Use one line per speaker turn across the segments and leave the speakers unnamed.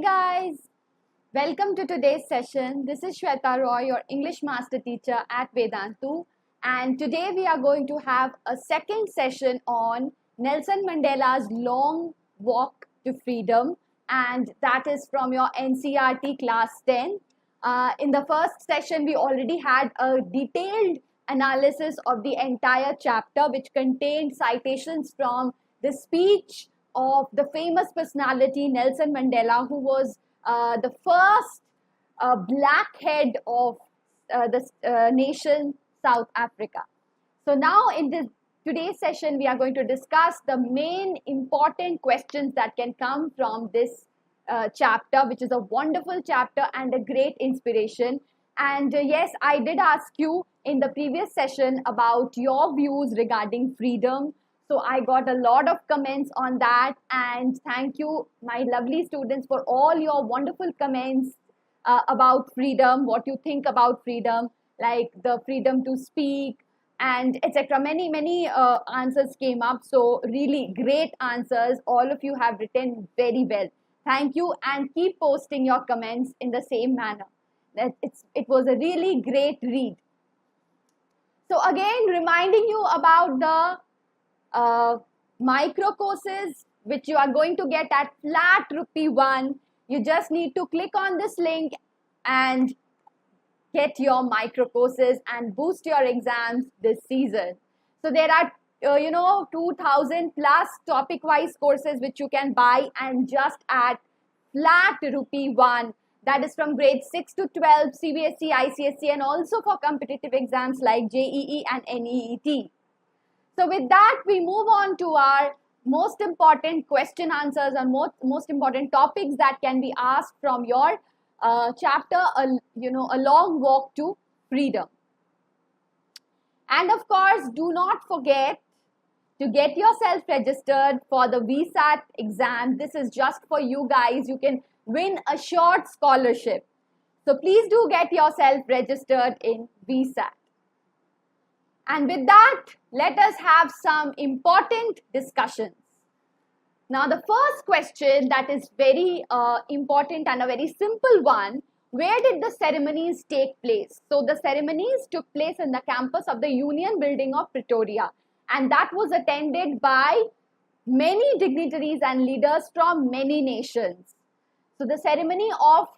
guys, welcome to today's session. This is Shweta Roy, your English master teacher at Vedantu, and today we are going to have a second session on Nelson Mandela's Long Walk to Freedom, and that is from your NCERT Class 10. In the first session, we already had a detailed analysis of the entire chapter, which contained citations from the speech of the famous personality Nelson Mandela, who was the first black head of the nation South Africa. So now in today's session, we are going to discuss the main important questions that can come from this chapter, which is a wonderful chapter and a great inspiration. And yes, I did ask you in the previous session about your views regarding freedom. So I got a lot of comments on that, and thank you, my lovely students, for all your wonderful comments about freedom, what you think about freedom, like the freedom to speak and etc. Many answers came up. So really great answers. All of you have written very well. Thank you, and keep posting your comments in the same manner. It was a really great read. So again, reminding you about the micro courses which you are going to get at flat ₹1. You just need to click on this link and get your micro courses and boost your exams this season. So there are 2000 plus topic wise courses which you can buy and just at flat ₹1. That is from grade 6 to 12, CBSE, ICSE, and also for competitive exams like JEE and NEET. So with that, we move on to our most important question answers and most important topics that can be asked from your chapter, a long walk to freedom. And of course, do not forget to get yourself registered for the VSAT exam. This is just for you guys. You can win a short scholarship. So please do get yourself registered in VSAT. And with that, let us have some important discussions. Now, the first question that is very important and a very simple one: where did the ceremonies take place? So, the ceremonies took place in the campus of the Union Building of Pretoria, and that was attended by many dignitaries and leaders from many nations. So, the ceremony of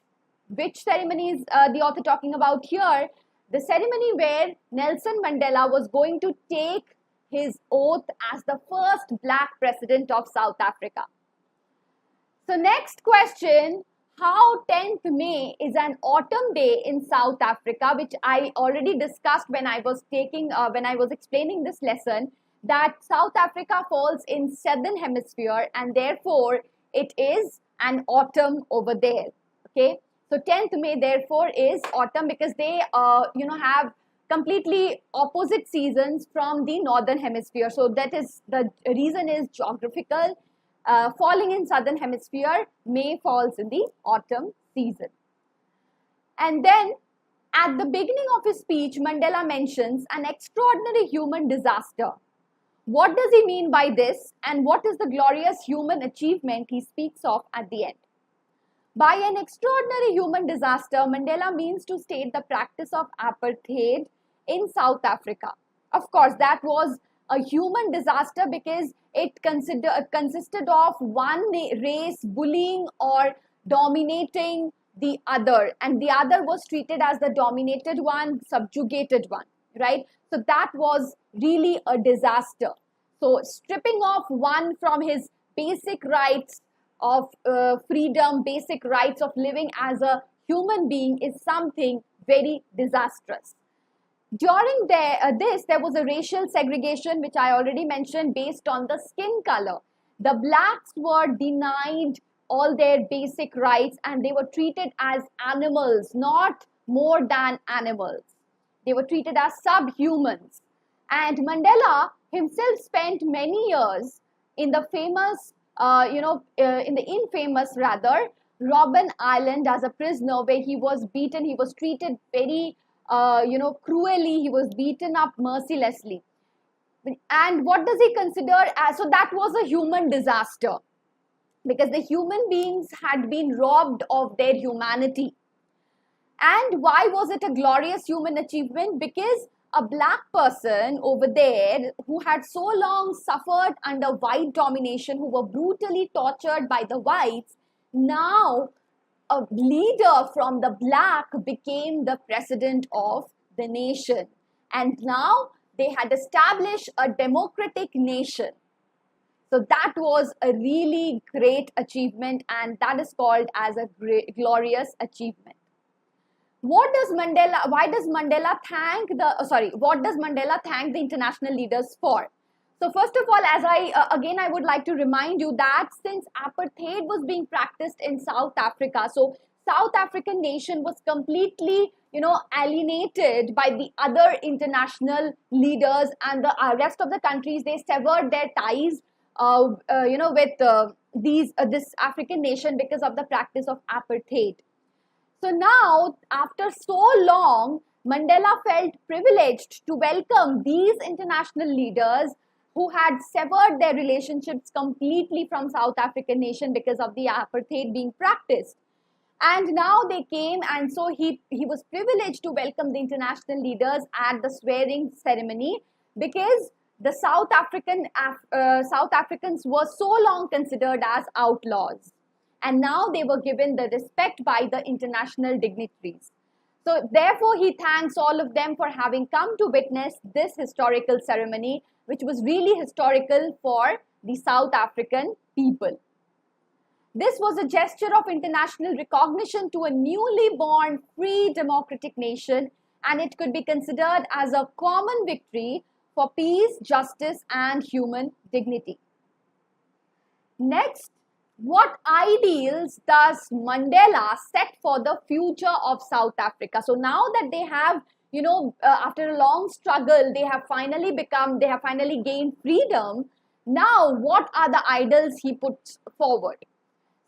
which ceremony is the author talking about here? The ceremony where Nelson Mandela was going to take his oath as the first black president of South Africa. So next question, how 10th May is an autumn day in South Africa, which I already discussed when I was explaining this lesson, that South Africa falls in southern hemisphere and therefore it is an autumn over there. Okay. So 10th May therefore is autumn because they have completely opposite seasons from the northern hemisphere. So that is the reason is geographical. Falling in southern hemisphere, May falls in the autumn season. And then at the beginning of his speech, Mandela mentions an extraordinary human disaster. What does he mean by this, and what is the glorious human achievement he speaks of at the end? By an extraordinary human disaster, Mandela means to state the practice of apartheid in South Africa. Of course, that was a human disaster because it consisted of one race bullying or dominating the other, and the other was treated as the dominated one, subjugated one, right? So that was really a disaster. So stripping off one from his basic rights of freedom, basic rights of living as a human being is something very disastrous. During this, there was a racial segregation, which I already mentioned, based on the skin color. The blacks were denied all their basic rights and they were treated as animals, not more than animals. They were treated as subhumans. And Mandela himself spent many years in the famous in the infamous Robben Island as a prisoner, where he was beaten. He was treated very, cruelly. He was beaten up mercilessly. And what does he consider as? So that was a human disaster. because the human beings had been robbed of their humanity. And why was it a glorious human achievement? Because a black person over there who had so long suffered under white domination, who were brutally tortured by the whites, now a leader from the black became the president of the nation. And now they had established a democratic nation. So that was a really great achievement, and that is called as a glorious achievement. What does Mandela thank the international leaders for? So first of all, as I would like to remind you that since apartheid was being practiced in South Africa, so South African nation was completely, alienated by the other international leaders, and the rest of the countries, they severed their ties, with this African nation because of the practice of apartheid. So now, after so long, Mandela felt privileged to welcome these international leaders who had severed their relationships completely from South African nation because of the apartheid being practiced. And now they came, and so he was privileged to welcome the international leaders at the swearing ceremony, because the South Africans were so long considered as outlaws. And now they were given the respect by the international dignitaries. So therefore, he thanks all of them for having come to witness this historical ceremony, which was really historical for the South African people. This was a gesture of international recognition to a newly born free democratic nation, and it could be considered as a common victory for peace, justice, and human dignity. Next, what ideals does Mandela set for the future of South Africa? So now that they have, after a long struggle, they have finally gained freedom. Now, what are the ideals he puts forward?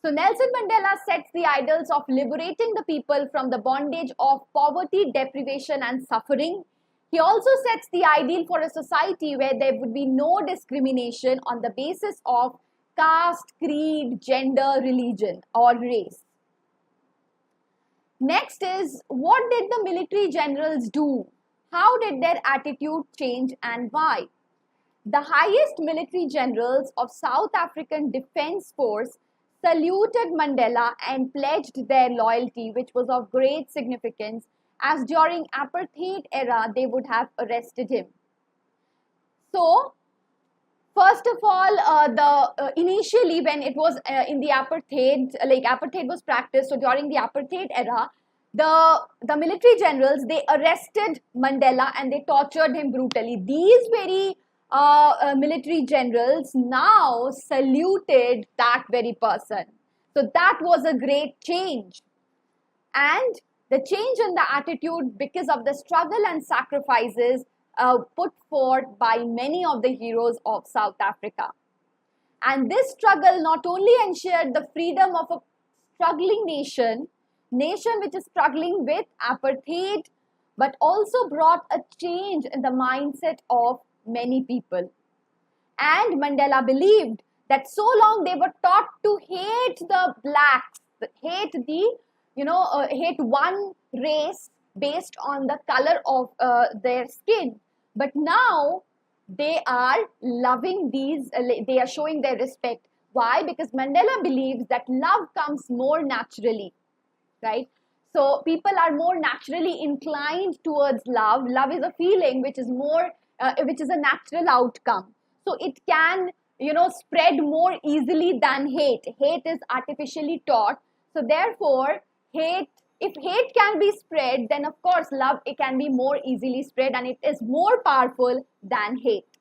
So Nelson Mandela sets the ideals of liberating the people from the bondage of poverty, deprivation, and suffering. He also sets the ideal for a society where there would be no discrimination on the basis of caste, creed, gender, religion, or race. Next is, what did the military generals do? How did their attitude change, and why? The highest military generals of South African Defence Force saluted Mandela and pledged their loyalty, which was of great significance, as during apartheid era they would have arrested him. So, first of all, initially when it was in the apartheid, apartheid was practiced, so during the apartheid era, the military generals, they arrested Mandela and they tortured him brutally. These very military generals now saluted that very person. So that was a great change. And the change in the attitude because of the struggle and sacrifices put forth by many of the heroes of South Africa. And this struggle not only ensured the freedom of a struggling nation which is struggling with apartheid, but also brought a change in the mindset of many people. And Mandela believed that so long they were taught to hate the blacks, hate one race based on the color of their skin. But now they are loving these, they are showing their respect. Why? Because Mandela believes that love comes more naturally, right? So people are more naturally inclined towards love. Love is a feeling which is more, which is a natural outcome. So it can, spread more easily than hate. Hate is artificially taught. So therefore, if hate can be spread, then of course love, it can be more easily spread, and it is more powerful than hate.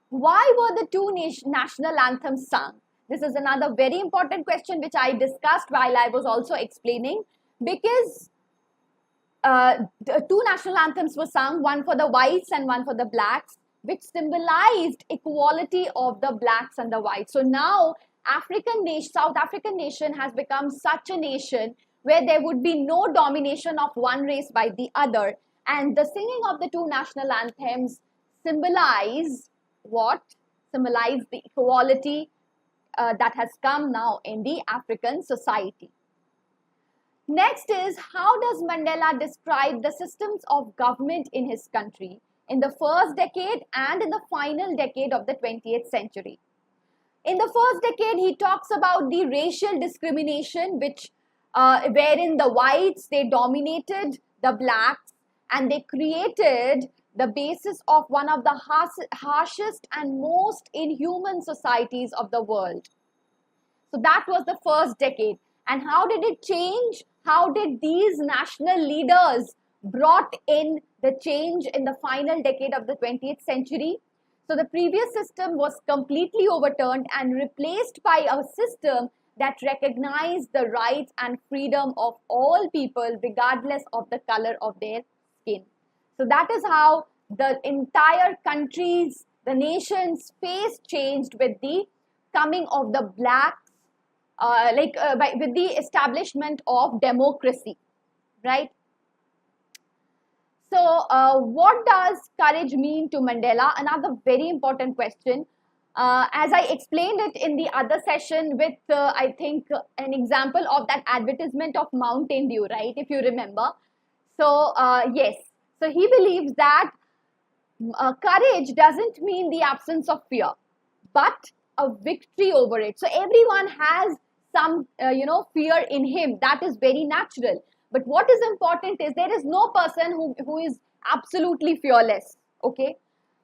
Why were the two national anthems sung? This is another very important question which I discussed while I was also explaining, because the two national anthems were sung, one for the whites and one for the blacks, which symbolized equality of the blacks and the whites. So now South African nation has become such a nation where there would be no domination of one race by the other. And the singing of the two national anthems symbolize what? Symbolize the equality that has come now in the African society. Next is, how does Mandela describe the systems of government in his country in the first decade and in the final decade of the 20th century? In the first decade, he talks about the racial discrimination, wherein the whites, they dominated the blacks, and they created the basis of one of the harshest and most inhuman societies of the world. So that was the first decade. And how did it change? How did these national leaders brought in the change in the final decade of the 20th century? So the previous system was completely overturned and replaced by a system that recognized the rights and freedom of all people regardless of the color of their skin. So that is how the entire countries, the nation's face changed with the coming of the blacks, with the establishment of democracy, right? So what does courage mean to Mandela? Another very important question. As I explained it in the other session with, I think, an example of that advertisement of Mountain Dew, right? If you remember. So, yes. So he believes that courage doesn't mean the absence of fear, but a victory over it. So everyone has some, fear in him. That is very natural. But what is important is there is no person who is absolutely fearless, okay?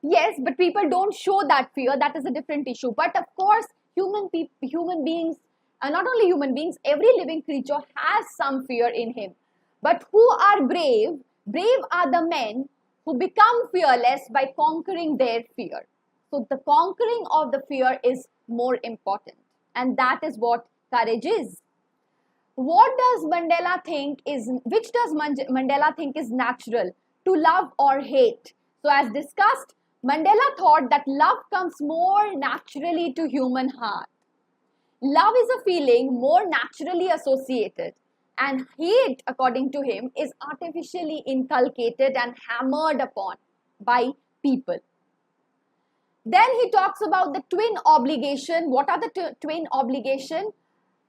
Yes, but people don't show that fear. That is a different issue. But of course, human beings, not only human beings, every living creature has some fear in him. But who are brave? Brave are the men who become fearless by conquering their fear. So the conquering of the fear is more important. And that is what courage is. What does Mandela think is, which does Mandela think is natural, to love or hate? So as discussed, Mandela thought that love comes more naturally to human heart. Love is a feeling more naturally associated, and hate, according to him, is artificially inculcated and hammered upon by people. Then he talks about the twin obligation. What are the twin obligation?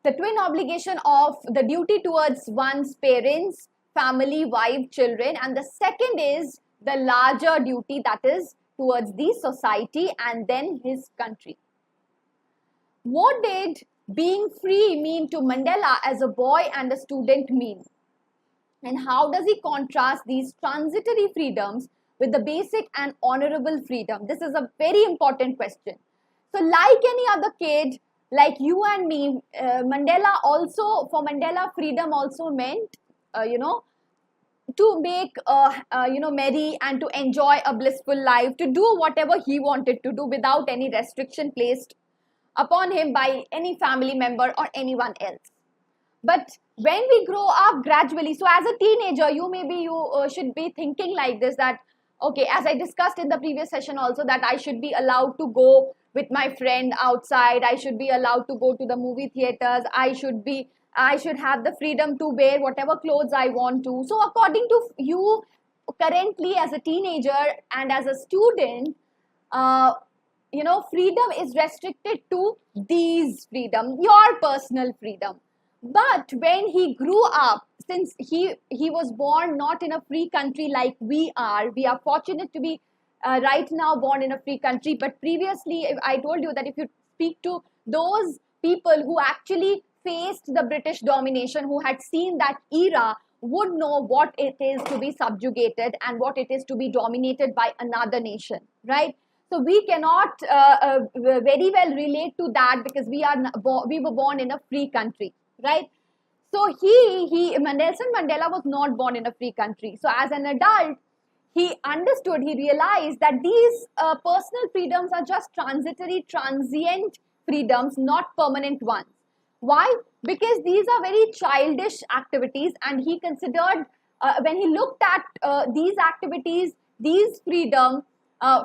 The twin obligation of the duty towards one's parents, family, wife, children, and the second is the larger duty, that is towards the society and then his country. What did being free mean to Mandela as a boy and a student mean? And how does he contrast these transitory freedoms with the basic and honorable freedom? This is a very important question. So like any other kid, like you and me, for Mandela, freedom also meant, to make, merry and to enjoy a blissful life, to do whatever he wanted to do without any restriction placed upon him by any family member or anyone else. But when we grow up gradually, so as a teenager, you should be thinking like this, that, okay, as I discussed in the previous session also, that I should be allowed to go with my friend outside, I should be allowed to go to the movie theaters, I should have the freedom to wear whatever clothes I want to. So according to you, currently as a teenager and as a student, freedom is restricted to these freedom, your personal freedom. But when he grew up, since he was born not in a free country like we are fortunate to be right now born in a free country. But previously, I told you that if you speak to those people who actually faced the British domination, who had seen that era, would know what it is to be subjugated and what it is to be dominated by another nation, right? So we cannot very well relate to that because we were born in a free country, right? So Nelson Mandela was not born in a free country. So as an adult, he realized that these personal freedoms are just transient freedoms, not permanent ones. Why? Because these are very childish activities, and he considered, when he looked at these activities, these freedom,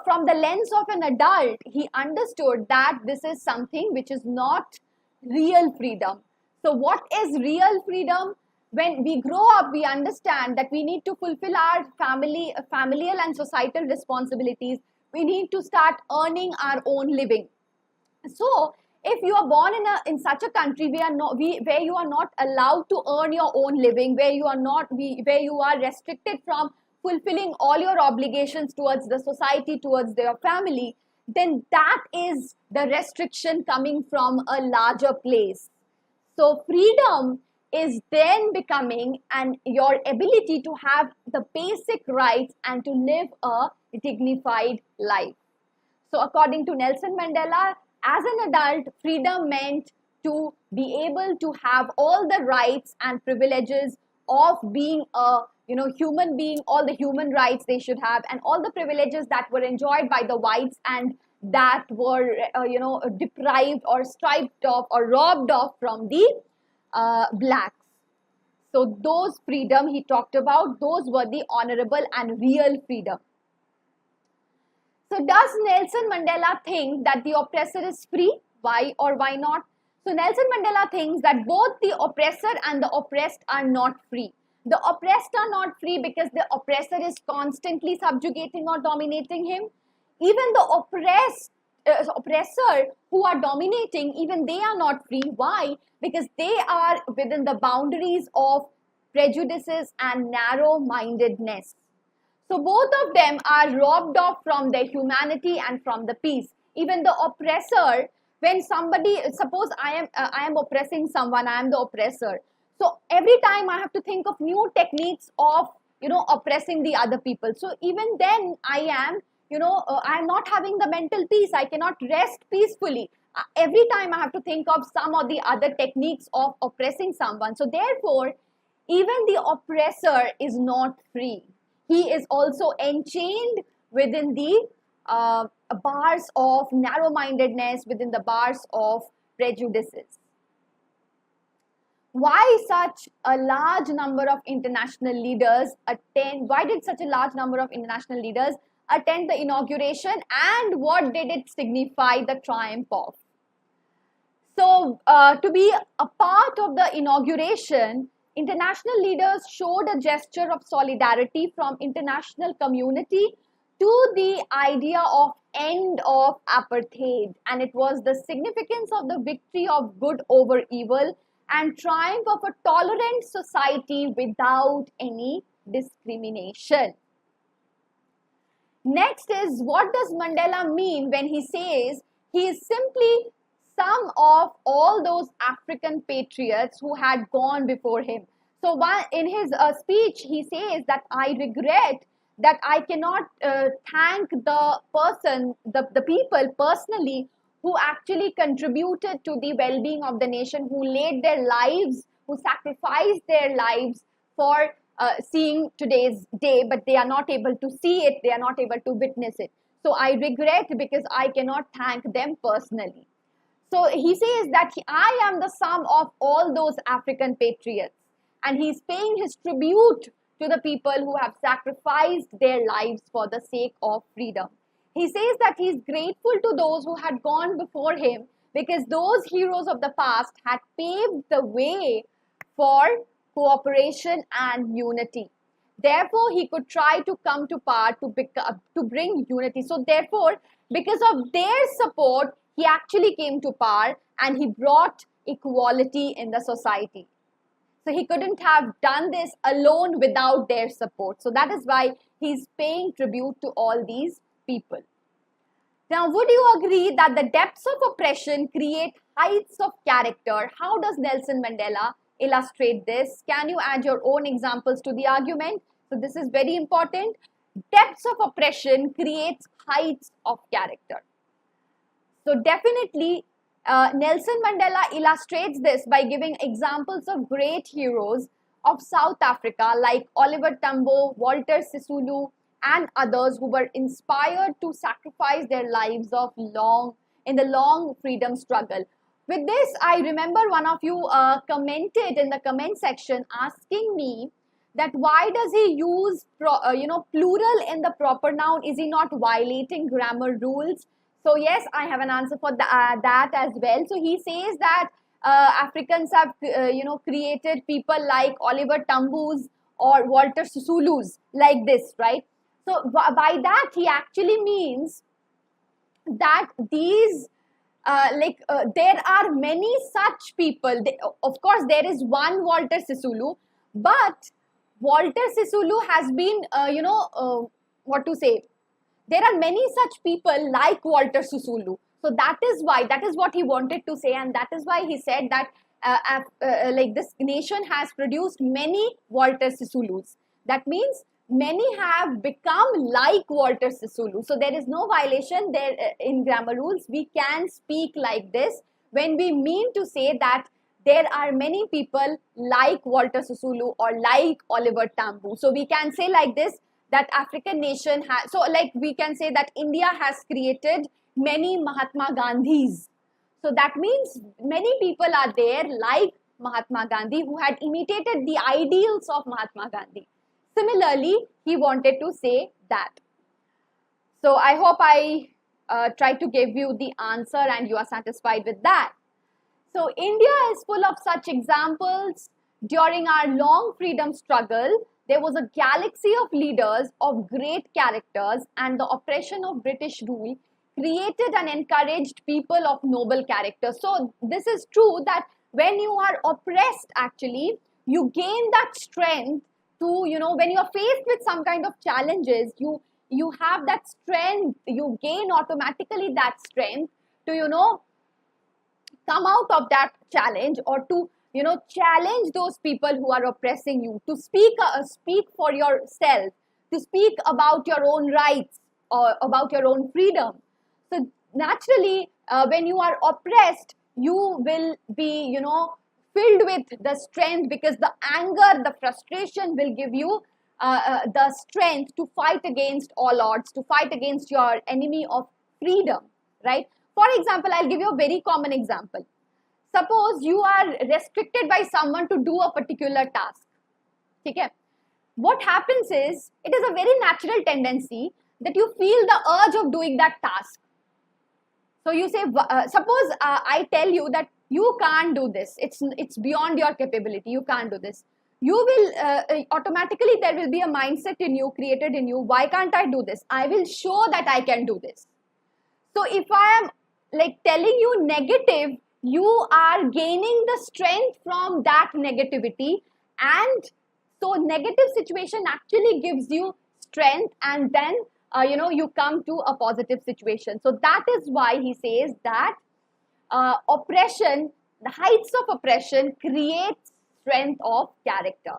from the lens of an adult, he understood that this is something which is not real freedom. So what is real freedom? When we grow up, we understand that we need to fulfill our familial and societal responsibilities. We need to start earning our own living. So if you are born in such a country where you are not allowed to earn your own living, where you are restricted from fulfilling all your obligations towards the society, towards your family, then that is the restriction coming from a larger place. So freedom is then becoming your ability to have the basic rights and to live a dignified life. So according to Nelson Mandela, as an adult, freedom meant to be able to have all the rights and privileges of being a human being, all the human rights they should have, and all the privileges that were enjoyed by the whites and that were deprived or striped off or robbed off from the blacks. So those freedom he talked about, those were the honorable and real freedom. So does Nelson Mandela think that the oppressor is free? Why or why not? So Nelson Mandela thinks that both the oppressor and the oppressed are not free. The oppressed are not free because the oppressor is constantly subjugating or dominating him. Even the oppressor who are dominating, even they are not free. Why? Because they are within the boundaries of prejudices and narrow-mindedness. So both of them are robbed off from their humanity and from the peace. Even the oppressor, when somebody, suppose I am oppressing someone, I am the oppressor. So every time I have to think of new techniques of oppressing the other people. So even then I am not having the mental peace. I cannot rest peacefully. Every time I have to think of some or the other techniques of oppressing someone. So therefore, even the oppressor is not free. He is also enchained within the bars of narrow-mindedness, within the bars of prejudices. Why such a large number of international leaders attend? Why did such a large number of international leaders attend the inauguration, and what did it signify the triumph of? So, to be a part of the inauguration, international leaders showed a gesture of solidarity from international community to the idea of end of apartheid, and it was the significance of the victory of good over evil and triumph of a tolerant society without any discrimination. Next is, what does Mandela mean when he says he is simply some of all those African patriots who had gone before him? So in his speech, he says that I regret that I cannot thank the people personally who actually contributed to the well-being of the nation, who laid their lives, who sacrificed their lives for seeing today's day, but they are not able to see it, they are not able to witness it. So I regret because I cannot thank them personally. So he says that I am the sum of all those African patriots, and he's paying his tribute to the people who have sacrificed their lives for the sake of freedom. He says that he's grateful to those who had gone before him because those heroes of the past had paved the way for cooperation and unity. Therefore, he could try to come to power to bring unity. So therefore, because of their support, he actually came to power and he brought equality in the society. So he couldn't have done this alone without their support. So that is why he's paying tribute to all these people. Now, would you agree that the depths of oppression create heights of character? How does Nelson Mandela illustrate this? Can you add your own examples to the argument? So this is very important. Depths of oppression creates heights of character. So definitely, Nelson Mandela illustrates this by giving examples of great heroes of South Africa like Oliver Tambo, Walter Sisulu, and others who were inspired to sacrifice their lives in the long freedom struggle. With this, I remember one of you commented in the comment section asking me that why does he use plural in the proper noun? Is he not violating grammar rules? So yes, I have an answer for that as well. So he says that Africans have created people like Oliver Tambo's or Walter Sisulu's like this, right? So by that he actually means that these there are many such people. Of course, there is one Walter Sisulu, but Walter Sisulu has been, what to say? There are many such people like Walter Sisulu. So that is what he wanted to say, and that is why he said that this nation has produced many Walter Sisulus. That means many have become like Walter Sisulu. So there is no violation there in grammar rules. We can speak like this when we mean to say that there are many people like Walter Sisulu or like Oliver Tambo. So we can say like this, that African nation has, so like we can say that India has created many Mahatma Gandhis. So that means many people are there like Mahatma Gandhi who had imitated the ideals of Mahatma Gandhi. Similarly, he wanted to say that. So I hope I tried to give you the answer and you are satisfied with that. So India is full of such examples. During our long freedom struggle, there was a galaxy of leaders of great characters, and the oppression of British rule created and encouraged people of noble character. So this is true that when you are oppressed, actually, you gain that strength to, when you are faced with some kind of challenges, you have that strength, you gain automatically that strength to, come out of that challenge, or to, challenge those people who are oppressing you, to speak for yourself, to speak about your own rights or about your own freedom. So naturally, when you are oppressed, you will be, filled with the strength, because the anger, the frustration will give you the strength to fight against all odds, to fight against your enemy of freedom, right? For example, I'll give you a very common example. Suppose you are restricted by someone to do a particular task. Okay? What happens is, it is a very natural tendency that you feel the urge of doing that task. So you say, suppose I tell you that you can't do this. It's beyond your capability. You can't do this. You will automatically, there will be a mindset in you, created in you. Why can't I do this? I will show that I can do this. So if I am like telling you negative, you are gaining the strength from that negativity, and so negative situation actually gives you strength, and then you come to a positive situation. So that is why he says that oppression, the heights of oppression creates strength of character.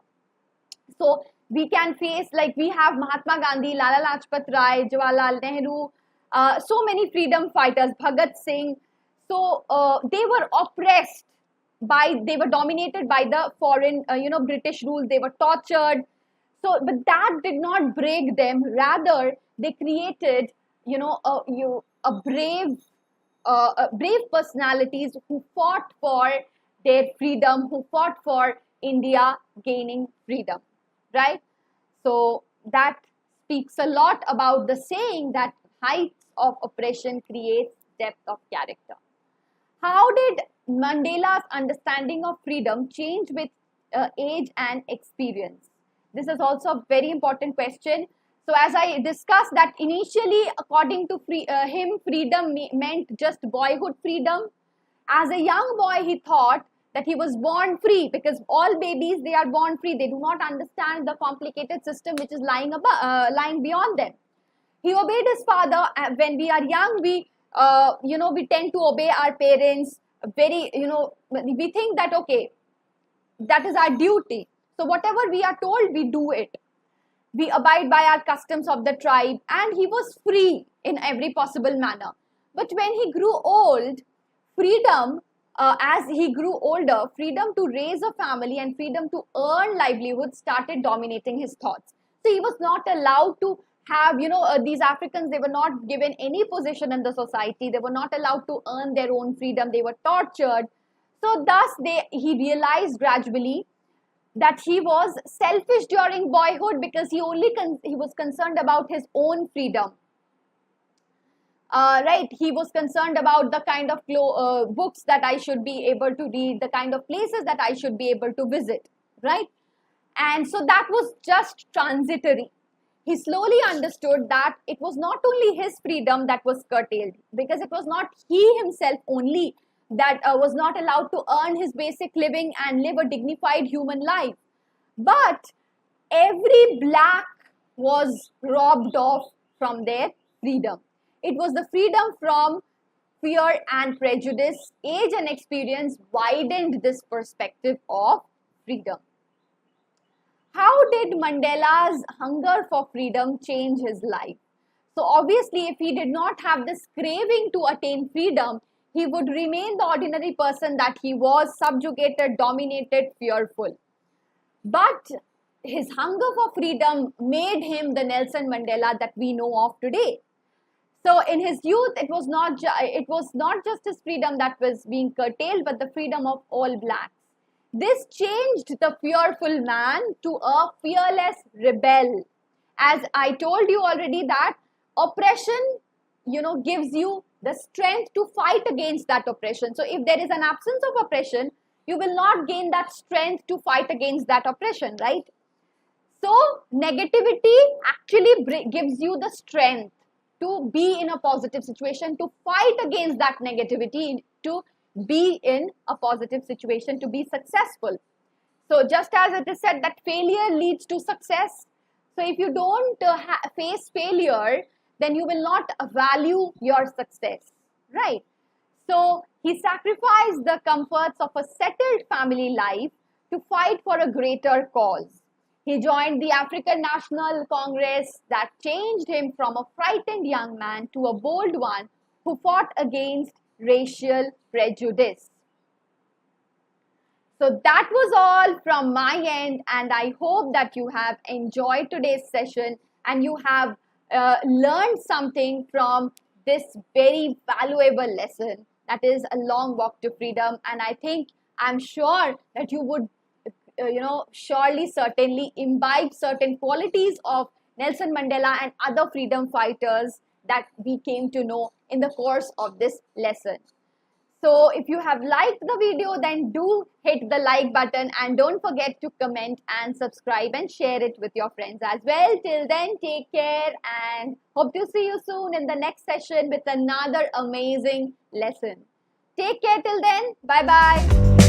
So we can face, like we have Mahatma Gandhi, Lala Lajpat Rai, Jawaharlal Nehru, so many freedom fighters, Bhagat Singh. So they were oppressed they were dominated by the foreign, British rule. They were tortured. So, but that did not break them. Rather, they created, brave personalities who fought for their freedom, who fought for India gaining freedom, right? So that speaks a lot about the saying that heights of oppression creates depth of character. How did Mandela's understanding of freedom change with age and experience? This is also a very important question. So as I discussed that initially, according to him, freedom meant just boyhood freedom. As a young boy, he thought that he was born free, because all babies, they are born free. They do not understand the complicated system which is lying beyond them. He obeyed his father. When we are young, we tend to obey our parents. We think that, okay, that is our duty. So whatever we are told, we do it. We abide by our customs of the tribe, and he was free in every possible manner. But when he grew old, freedom, as he grew older, freedom to raise a family and freedom to earn livelihood started dominating his thoughts. So he was not allowed to have, these Africans, they were not given any position in the society. They were not allowed to earn their own freedom. They were tortured. So thus he realized gradually that he was selfish during boyhood, because he was concerned about his own freedom. Right, he was concerned about the kind of books that I should be able to read, the kind of places that I should be able to visit, right? And so that was just transitory. he slowly understood that it was not only his freedom that was curtailed, because it was not he himself only that was not allowed to earn his basic living and live a dignified human life, but every black was robbed of from their freedom. It was the freedom from fear and prejudice. Age and experience widened this perspective of freedom. How did Mandela's hunger for freedom change his life? So obviously, if he did not have this craving to attain freedom, he would remain the ordinary person that he was, subjugated, dominated, fearful. But his hunger for freedom made him the Nelson Mandela that we know of today. So in his youth, it was not just his freedom that was being curtailed, but the freedom of all blacks. This changed the fearful man to a fearless rebel. As I told you already, that oppression, gives you the strength to fight against that oppression. So if there is an absence of oppression, you will not gain that strength to fight against that oppression, right? So negativity actually gives you the strength to be in a positive situation, to fight against that negativity, to be in a positive situation, to be successful. So just as it is said that failure leads to success, so if you don't face failure, then you will not value your success, right? So he sacrificed the comforts of a settled family life to fight for a greater cause. He joined the African National Congress that changed him from a frightened young man to a bold one who fought against racial prejudice. So that was all from my end, and I hope that you have enjoyed today's session and you have learned something from this very valuable lesson, that is A Long Walk to Freedom. And I'm sure that you would certainly imbibe certain qualities of Nelson Mandela and other freedom fighters that we came to know in the course of this lesson. So if you have liked the video, then do hit the like button and don't forget to comment and subscribe and share it with your friends as well. Till then, take care and hope to see you soon in the next session with another amazing lesson. Take care till then. Bye-bye.